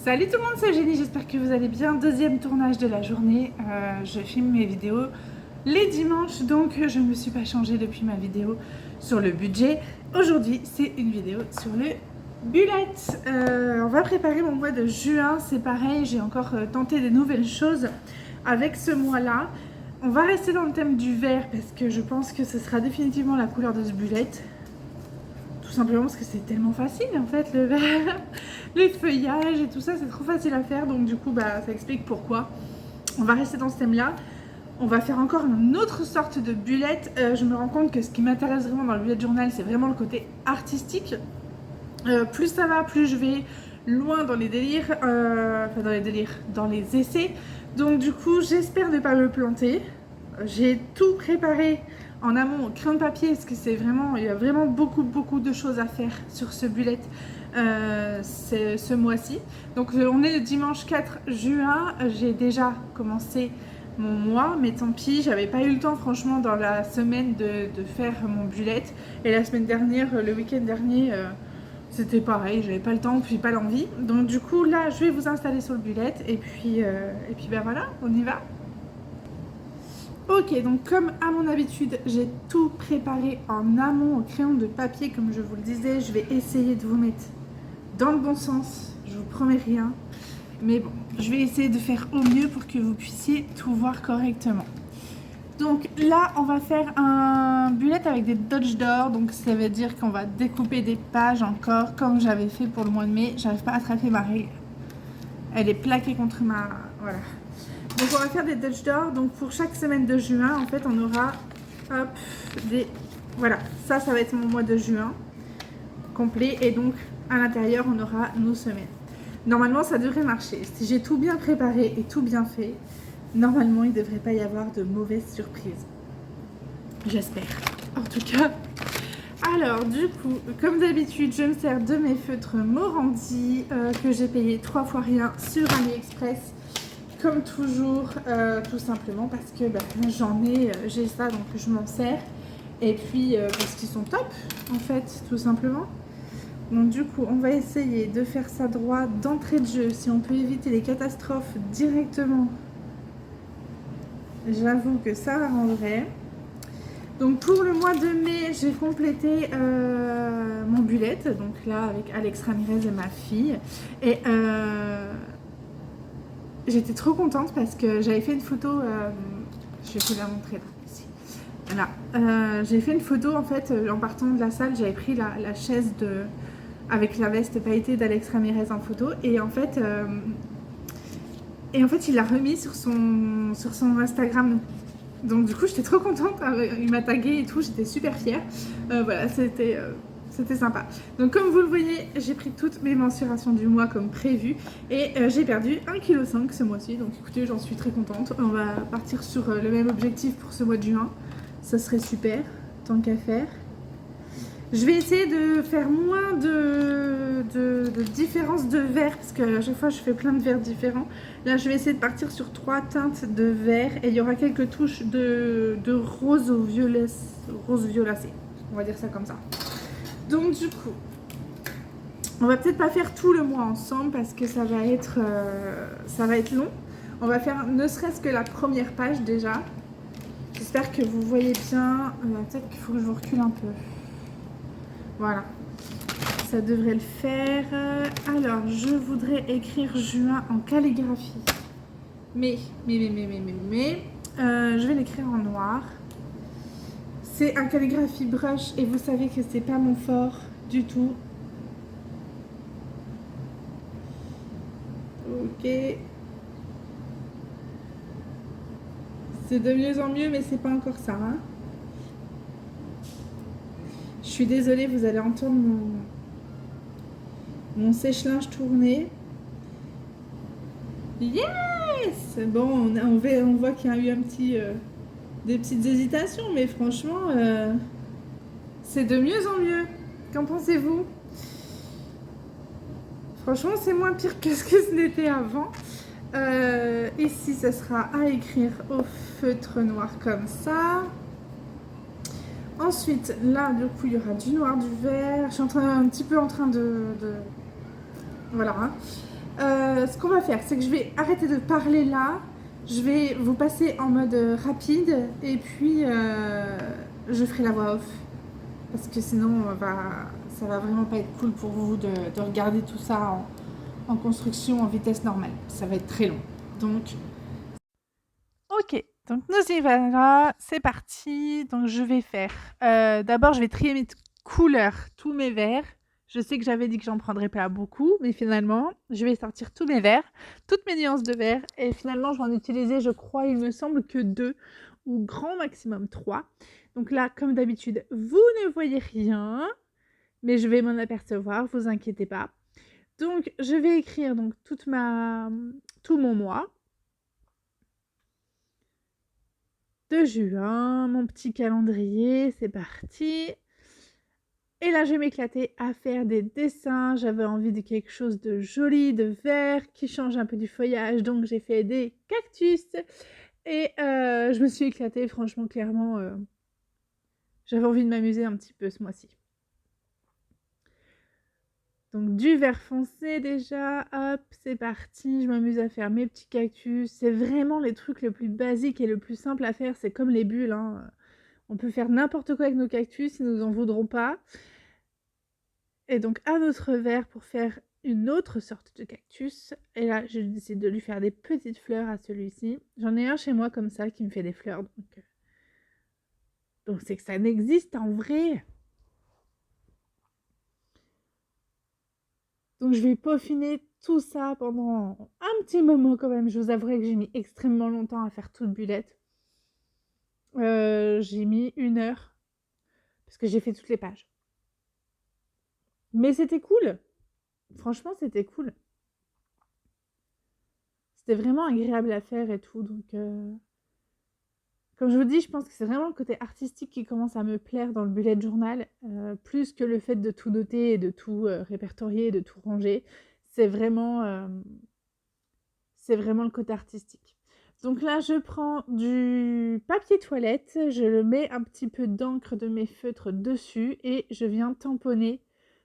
Salut tout le monde, c'est Eugénie, j'espère que vous allez bien. Deuxième tournage de la journée, je filme mes vidéos les dimanches, donc je ne me suis pas changée depuis ma vidéo sur le budget. Aujourd'hui, c'est une vidéo sur le bullet. On va préparer mon mois de juin, c'est pareil, j'ai encore tenté des nouvelles choses avec ce mois-là. On va rester dans le thème du vert parce que je pense que ce sera définitivement la couleur de ce bullet. Tout simplement parce que c'est tellement facile en fait, le vert, les feuillages et tout ça, c'est trop facile à faire. Donc du coup, ça explique pourquoi. On va rester dans ce thème-là. On va faire encore une autre sorte de bullet. Je me rends compte que ce qui m'intéresse vraiment dans le bullet journal, c'est vraiment le côté artistique. Plus ça va, plus je vais loin dans les délires, dans les essais. Donc du coup, j'espère ne pas me planter. J'ai tout préparé en amont au crayon de papier parce que il y a vraiment beaucoup de choses à faire sur ce bullet ce mois-ci. Donc on est le dimanche 4 juin, j'ai déjà commencé mon mois, mais tant pis, j'avais pas eu le temps franchement dans la semaine de faire mon bullet. Et la semaine dernière, le week-end dernier, c'était pareil, j'avais pas le temps puis pas l'envie. Donc du coup là, je vais vous installer sur le bullet et puis voilà, on y va. Ok, donc comme à mon habitude, j'ai tout préparé en amont au crayon de papier, comme je vous le disais. Je vais essayer de vous mettre dans le bon sens, je vous promets rien. Mais bon, je vais essayer de faire au mieux pour que vous puissiez tout voir correctement. Donc là, on va faire un bullet avec des dodge d'or. Donc ça veut dire qu'on va découper des pages encore, comme j'avais fait pour le mois de mai. J'arrive pas à attraper ma règle. Elle est plaquée contre ma... Voilà. Donc on va faire des dodge d'or. Donc pour chaque semaine de juin, en fait, on aura des... Voilà, ça va être mon mois de juin complet. Et donc à l'intérieur, on aura nos semaines. Normalement, ça devrait marcher. Si j'ai tout bien préparé et tout bien fait, normalement, il ne devrait pas y avoir de mauvaises surprises. J'espère. En tout cas. Alors, du coup, comme d'habitude, je me sers de mes feutres Morandi que j'ai payé 3 fois rien sur AliExpress. Comme toujours, tout simplement parce que j'ai ça, donc je m'en sers. Et puis, parce qu'ils sont top, en fait, tout simplement. Donc du coup, on va essayer de faire ça droit d'entrée de jeu. Si on peut éviter les catastrophes directement, j'avoue que ça arrangerait. Donc pour le mois de mai, j'ai complété mon bullet. Donc là, avec Alex Ramirez et ma fille. Et j'étais trop contente parce que j'avais fait une photo. Je vais vous la montrer là. Ici. Voilà. J'ai fait une photo en fait en partant de la salle. J'avais pris la chaise avec la veste pailletée d'Alex Ramirez en photo. Et en fait, il l'a remis sur son Instagram. Donc du coup, j'étais trop contente. Il m'a tagué et tout. J'étais super fière. Voilà, c'était sympa. Donc comme vous le voyez, j'ai pris toutes mes mensurations du mois comme prévu. Et j'ai perdu 1,5 kg ce mois-ci. Donc écoutez, j'en suis très contente. On va partir sur le même objectif pour ce mois de juin. Ça serait super, tant qu'à faire. Je vais essayer de faire moins de différence de vert parce que à chaque fois je fais plein de verts différents. Là je vais essayer de partir sur 3 teintes de vert et il y aura quelques touches de rose au violet, rose violacé. On va dire ça comme ça. Donc du coup, on va peut-être pas faire tout le mois ensemble parce que ça va être long. On va faire ne serait-ce que la première page déjà. J'espère que vous voyez bien. Peut-être qu'il faut que je vous recule un peu. Voilà, ça devrait le faire. Alors, je voudrais écrire juin en calligraphie. Mais, je vais l'écrire en noir. C'est un calligraphie brush et vous savez que c'est pas mon fort du tout. Ok. C'est de mieux en mieux, mais c'est pas encore ça, hein. Je suis désolée, vous allez entendre mon sèche-linge tourner. Yes! Bon, on voit qu'il y a eu des petites hésitations, mais franchement, c'est de mieux en mieux. Qu'en pensez-vous? Franchement, c'est moins pire que ce que ce n'était avant. Ici, ça sera à écrire au feutre noir comme ça. Ensuite, là, du coup, il y aura du noir, du vert. Je suis un petit peu en train de... Voilà. Ce qu'on va faire, c'est que je vais arrêter de parler là. Je vais vous passer en mode rapide et puis je ferai la voix off. Parce que sinon, ça va vraiment pas être cool pour vous de regarder tout ça en construction en vitesse normale. Ça va être très long. Donc, ok, donc nous y voilà, c'est parti. Donc je vais faire. D'abord, je vais trier mes couleurs, tous mes verres. Je sais que j'avais dit que j'en prendrais pas beaucoup, mais finalement, je vais sortir tous mes verres, toutes mes nuances de verre. Et finalement, je vais en utiliser, je crois, il me semble que 2 ou grand maximum 3. Donc là, comme d'habitude, vous ne voyez rien, mais je vais m'en apercevoir, vous inquiétez pas. Donc, je vais écrire donc tout mon mois de juin, mon petit calendrier, c'est parti. Et là, je vais m'éclater à faire des dessins. J'avais envie de quelque chose de joli, de vert, qui change un peu du feuillage. Donc, j'ai fait des cactus. Et je me suis éclatée, franchement, clairement. J'avais envie de m'amuser un petit peu ce mois-ci. Donc, du vert foncé déjà. Hop, c'est parti. Je m'amuse à faire mes petits cactus. C'est vraiment les trucs le plus basiques et le plus simple à faire. C'est comme les bulles, hein. On peut faire n'importe quoi avec nos cactus, ils nous en voudront pas. Et donc un autre verre pour faire une autre sorte de cactus. Et là, je décide de lui faire des petites fleurs à celui-ci. J'en ai un chez moi comme ça qui me fait des fleurs. Donc c'est que ça n'existe en vrai. Donc je vais peaufiner tout ça pendant un petit moment quand même. Je vous avouerai que j'ai mis extrêmement longtemps à faire toute Bulette. J'ai mis 1 heure parce que j'ai fait toutes les pages. Mais c'était cool. Franchement, c'était cool. C'était vraiment agréable à faire et tout. Donc, comme je vous dis, je pense que c'est vraiment le côté artistique qui commence à me plaire dans le bullet journal, plus que le fait de tout noter et de tout répertorier, de tout ranger. C'est vraiment le côté artistique. Donc là, je prends du papier toilette, je le mets un petit peu d'encre de mes feutres dessus et je viens tamponner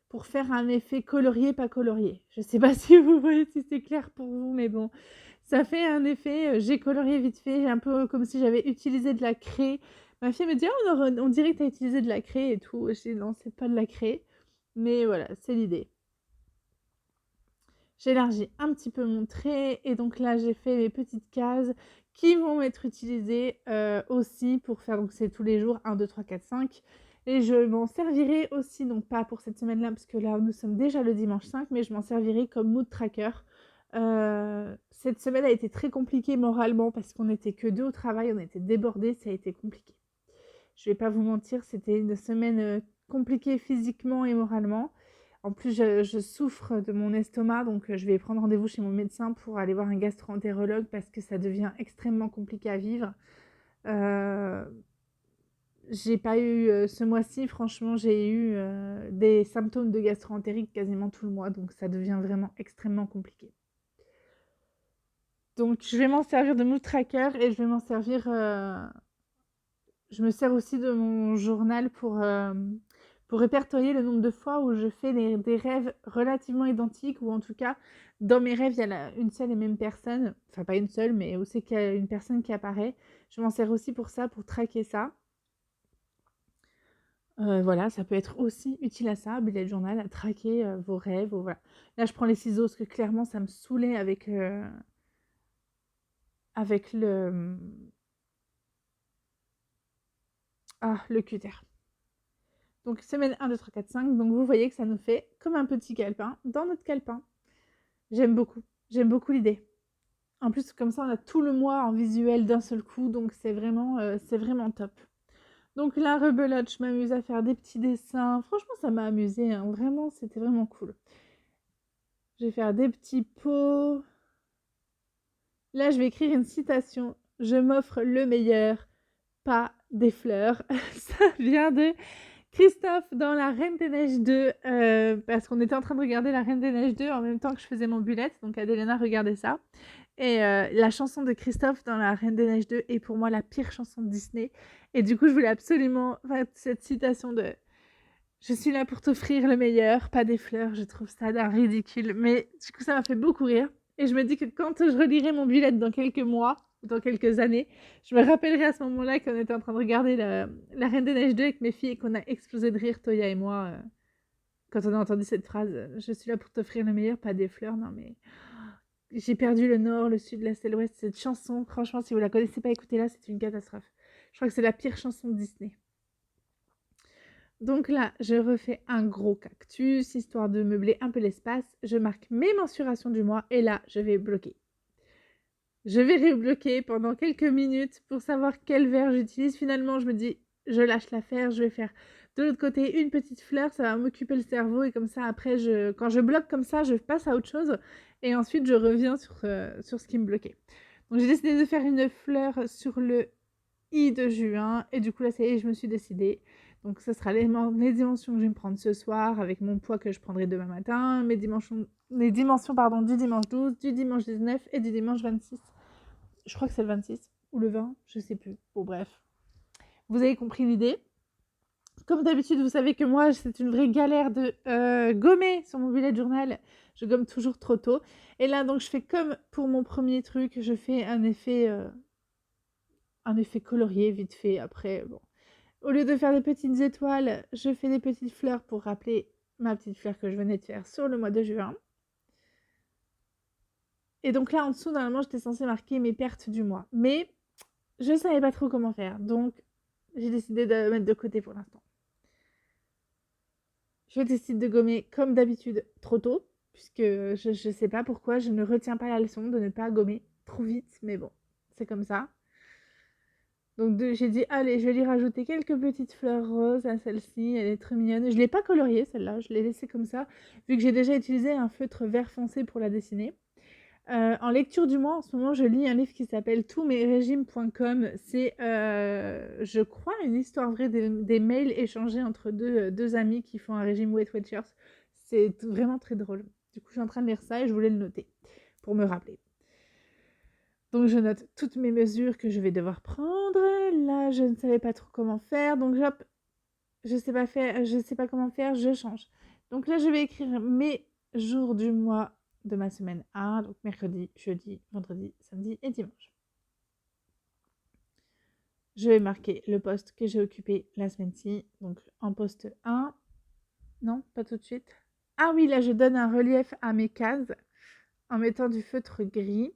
pour faire un effet colorié, pas colorié. Je sais pas si vous voyez, si c'est clair pour vous, mais bon, ça fait un effet, j'ai colorié vite fait, un peu comme si j'avais utilisé de la craie. Ma fille me dit: «Oh, on dirait que tu as utilisé de la craie et tout». Je dis: «Non, c'est pas de la craie». Mais voilà, c'est l'idée. J'élargis un petit peu mon trait et donc là, j'ai fait mes petites cases qui vont être utilisées aussi pour faire, donc c'est tous les jours, 1, 2, 3, 4, 5. Et je m'en servirai aussi, donc pas pour cette semaine-là, parce que là, nous sommes déjà le dimanche 5, mais je m'en servirai comme mood tracker. Cette semaine a été très compliquée moralement parce qu'on n'était que 2 au travail, on était débordés, ça a été compliqué. Je vais pas vous mentir, c'était une semaine compliquée physiquement et moralement. En plus, je souffre de mon estomac, donc je vais prendre rendez-vous chez mon médecin pour aller voir un gastro-entérologue parce que ça devient extrêmement compliqué à vivre. J'ai pas eu ce mois-ci, franchement, j'ai eu des symptômes de gastro-entérite quasiment tout le mois, donc ça devient vraiment extrêmement compliqué. Donc je vais m'en servir de mood tracker et je vais m'en servir. Je me sers aussi de mon journal pour répertorier le nombre de fois où je fais des rêves relativement identiques, ou en tout cas, dans mes rêves, il y a une seule et même personne, enfin pas une seule, mais où c'est qu'il y a une personne qui apparaît. Je m'en sers aussi pour ça, pour traquer ça. Voilà, ça peut être aussi utile à ça, bullet journal, à traquer vos rêves. Voilà. Là, je prends les ciseaux parce que clairement, ça me saoulait avec le... le cutter. Donc semaine 1, 2, 3, 4, 5. Donc vous voyez que ça nous fait comme un petit calepin dans notre calepin. J'aime beaucoup l'idée. En plus, comme ça, on a tout le mois en visuel d'un seul coup, donc c'est vraiment top. Donc là, rebelote, je m'amuse à faire des petits dessins. Franchement, ça m'a amusé, hein. Vraiment, c'était vraiment cool. Je vais faire des petits pots. Là, je vais écrire une citation. Je m'offre le meilleur, pas des fleurs. Ça vient de Christophe dans La Reine des Neiges 2, parce qu'on était en train de regarder La Reine des Neiges 2 en même temps que je faisais mon bullet, donc Adelena regardait ça. Et la chanson de Christophe dans La Reine des Neiges 2 est pour moi la pire chanson de Disney. Et du coup, je voulais absolument... Enfin, cette citation Je suis là pour t'offrir le meilleur, pas des fleurs, je trouve ça d'un ridicule. Mais du coup, ça m'a fait beaucoup rire. Et je me dis que quand je relirai mon bullet dans quelques mois, ou dans quelques années, je me rappellerai à ce moment-là qu'on était en train de regarder la Reine des Neiges 2 avec mes filles et qu'on a explosé de rire, Toya et moi, quand on a entendu cette phrase. Je suis là pour t'offrir le meilleur, pas des fleurs. Non mais j'ai perdu le nord, le sud, l'est et l'ouest. Cette chanson, franchement, si vous la connaissez pas, écoutez-la, c'est une catastrophe. Je crois que c'est la pire chanson de Disney. Donc là, je refais un gros cactus, histoire de meubler un peu l'espace. Je marque mes mensurations du mois et là, je vais bloquer. Je vais rebloquer pendant quelques minutes pour savoir quel verre j'utilise. Finalement, je me dis, je lâche l'affaire, je vais faire de l'autre côté une petite fleur, ça va m'occuper le cerveau et comme ça, après, quand je bloque comme ça, je passe à autre chose et ensuite, je reviens sur ce qui me bloquait. Donc, j'ai décidé de faire une fleur sur le I de juin et du coup, là, ça y est, je me suis décidée. Donc, ce sera les dimensions que je vais me prendre ce soir avec mon poids que je prendrai demain matin, les dimensions du dimanche 12, du dimanche 19 et du dimanche 26. Je crois que c'est le 26 ou le 20, je sais plus. Bon, bref. Vous avez compris l'idée. Comme d'habitude, vous savez que moi, c'est une vraie galère de gommer sur mon bullet journal. Je gomme toujours trop tôt. Et là, donc, je fais comme pour mon premier truc, je fais un effet colorié vite fait. Après, bon. Au lieu de faire des petites étoiles, je fais des petites fleurs pour rappeler ma petite fleur que je venais de faire sur le mois de juin. Et donc là, en dessous, normalement, j'étais censée marquer mes pertes du mois. Mais je ne savais pas trop comment faire. Donc, j'ai décidé de mettre de côté pour l'instant. Je décide de gommer comme d'habitude trop tôt, puisque je ne sais pas pourquoi, je ne retiens pas la leçon de ne pas gommer trop vite. Mais bon, c'est comme ça. Donc j'ai dit, allez, je vais lui rajouter quelques petites fleurs roses à celle-ci, elle est très mignonne. Je ne l'ai pas coloriée celle-là, je l'ai laissée comme ça, vu que j'ai déjà utilisé un feutre vert foncé pour la dessiner. En lecture du mois, en ce moment, je lis un livre qui s'appelle tousmesrégimes.com. C'est, je crois, une histoire vraie des mails échangés entre deux amis qui font un régime Weight Watchers. C'est vraiment très drôle. Du coup, je suis en train de lire ça et je voulais le noter pour me rappeler. Donc je note toutes mes mesures que je vais devoir prendre. Là, je ne savais pas trop comment faire. Donc hop, je sais pas comment faire, je change. Donc là, je vais écrire mes jours du mois de ma semaine 1, donc mercredi, jeudi, vendredi, samedi et dimanche. Je vais marquer le poste que j'ai occupé la semaine-ci, donc en poste 1. Non, pas tout de suite. Ah oui, là, je donne un relief à mes cases en mettant du feutre gris.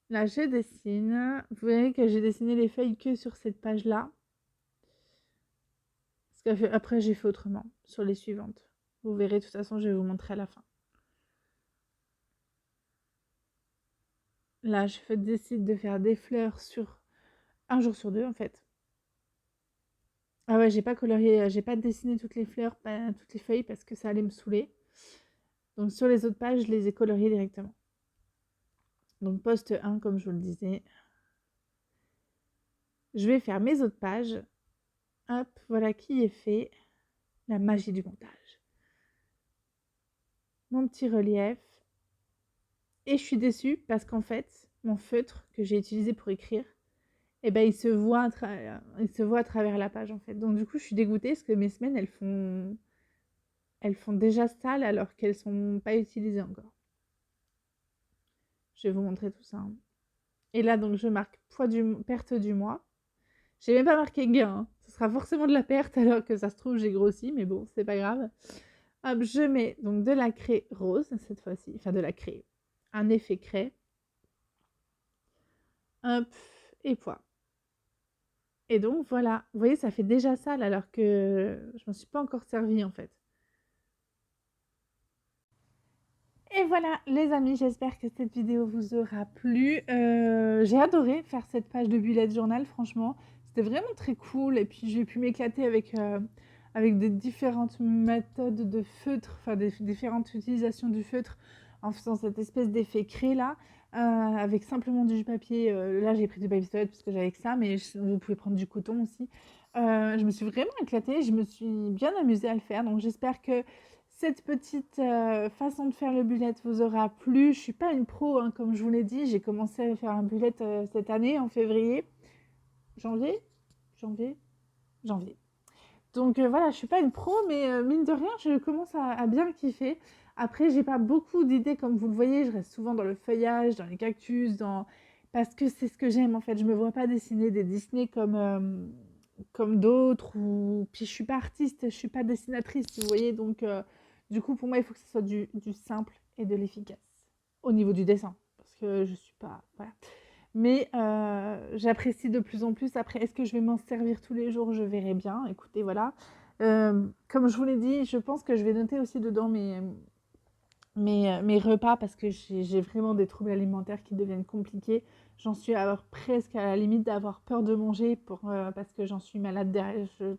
Là, je dessine. Vous voyez que j'ai dessiné les feuilles que sur cette page-là. Parce qu'après, j'ai fait autrement sur les suivantes. Vous verrez, de toute façon, je vais vous montrer à la fin. Là, je décide de faire des fleurs sur un jour sur deux, en fait. Ah ouais, j'ai pas colorié, j'ai pas dessiné toutes les fleurs, pas toutes les feuilles, parce que ça allait me saouler. Donc, sur les autres pages, je les ai coloriées directement. Donc, poste 1, comme je vous le disais. Je vais faire mes autres pages. Hop, voilà qui est fait. La magie du montage. Mon petit relief. Et je suis déçue parce qu'en fait, mon feutre que j'ai utilisé pour écrire, eh ben, il se voit à travers la page en fait. Donc du coup, je suis dégoûtée parce que mes semaines, elles font déjà sales alors qu'elles sont pas utilisées encore. Je vais vous montrer tout ça. Et là, donc, je marque perte du mois. J'ai même pas marqué gain. Hein. Ce sera forcément de la perte alors que ça se trouve, j'ai grossi, mais bon, c'est pas grave. Hop, je mets donc de la craie rose cette fois-ci. Enfin, de la craie. Un effet craie. Hop, et poids. Et donc, voilà. Vous voyez, ça fait déjà sale alors que je m'en suis pas encore servie en fait. Et voilà les amis, j'espère que cette vidéo vous aura plu. J'ai adoré faire cette page de bullet journal, franchement. C'était vraiment très cool et puis j'ai pu m'éclater avec des différentes méthodes de feutre, enfin des différentes utilisations du feutre en faisant cette espèce d'effet craie là, avec simplement du papier. Là j'ai pris du papier toilette parce que j'avais que ça, mais vous pouvez prendre du coton aussi. Je me suis vraiment éclatée, je me suis bien amusée à le faire, donc j'espère que cette petite façon de faire le bullet vous aura plu. Je ne suis pas une pro, hein, comme je vous l'ai dit. J'ai commencé à faire un bullet cette année, en février. Janvier. Donc voilà, je suis pas une pro, mais mine de rien, je commence à bien kiffer. Après, j'ai pas beaucoup d'idées, comme vous le voyez, je reste souvent dans le feuillage, dans les cactus, parce que c'est ce que j'aime en fait. Je me vois pas dessiner des Disney comme d'autres, ou puis je suis pas artiste, je suis pas dessinatrice, vous voyez, donc du coup, pour moi, il faut que ce soit du simple et de l'efficace au niveau du dessin, parce que je suis pas. Voilà. Mais j'apprécie de plus en plus. Après, est-ce que je vais m'en servir tous les jours? Je verrai bien. Écoutez, voilà. Comme je vous l'ai dit, je pense que je vais noter aussi dedans mes repas parce que j'ai vraiment des troubles alimentaires qui deviennent compliqués. J'en suis presque à la limite d'avoir peur de manger parce que j'en suis malade derrière. Je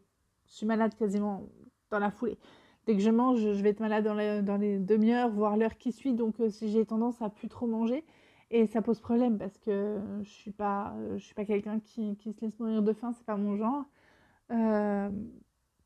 suis malade quasiment dans la foulée. Dès que je mange, je vais être malade dans les demi-heures, voire l'heure qui suit. Donc, si j'ai tendance à plus trop manger, et ça pose problème parce que je suis pas quelqu'un qui se laisse mourir de faim, c'est pas mon genre. Euh,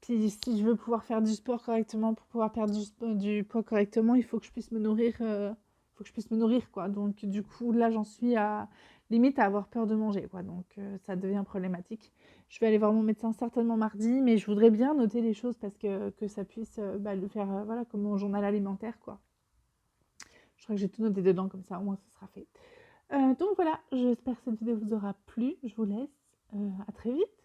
Puis si je veux pouvoir faire du sport correctement, pour pouvoir perdre du poids correctement, il faut que je puisse me nourrir, faut que je puisse me nourrir, quoi. Donc du coup, là, j'en suis à limite à avoir peur de manger, quoi. Donc ça devient problématique. Je vais aller voir mon médecin certainement mardi, mais je voudrais bien noter les choses parce que ça puisse le faire, voilà, comme mon journal alimentaire, quoi. Je crois que j'ai tout noté dedans, comme ça, au moins, ce sera fait. Donc voilà, j'espère que cette vidéo vous aura plu. Je vous laisse. À très vite.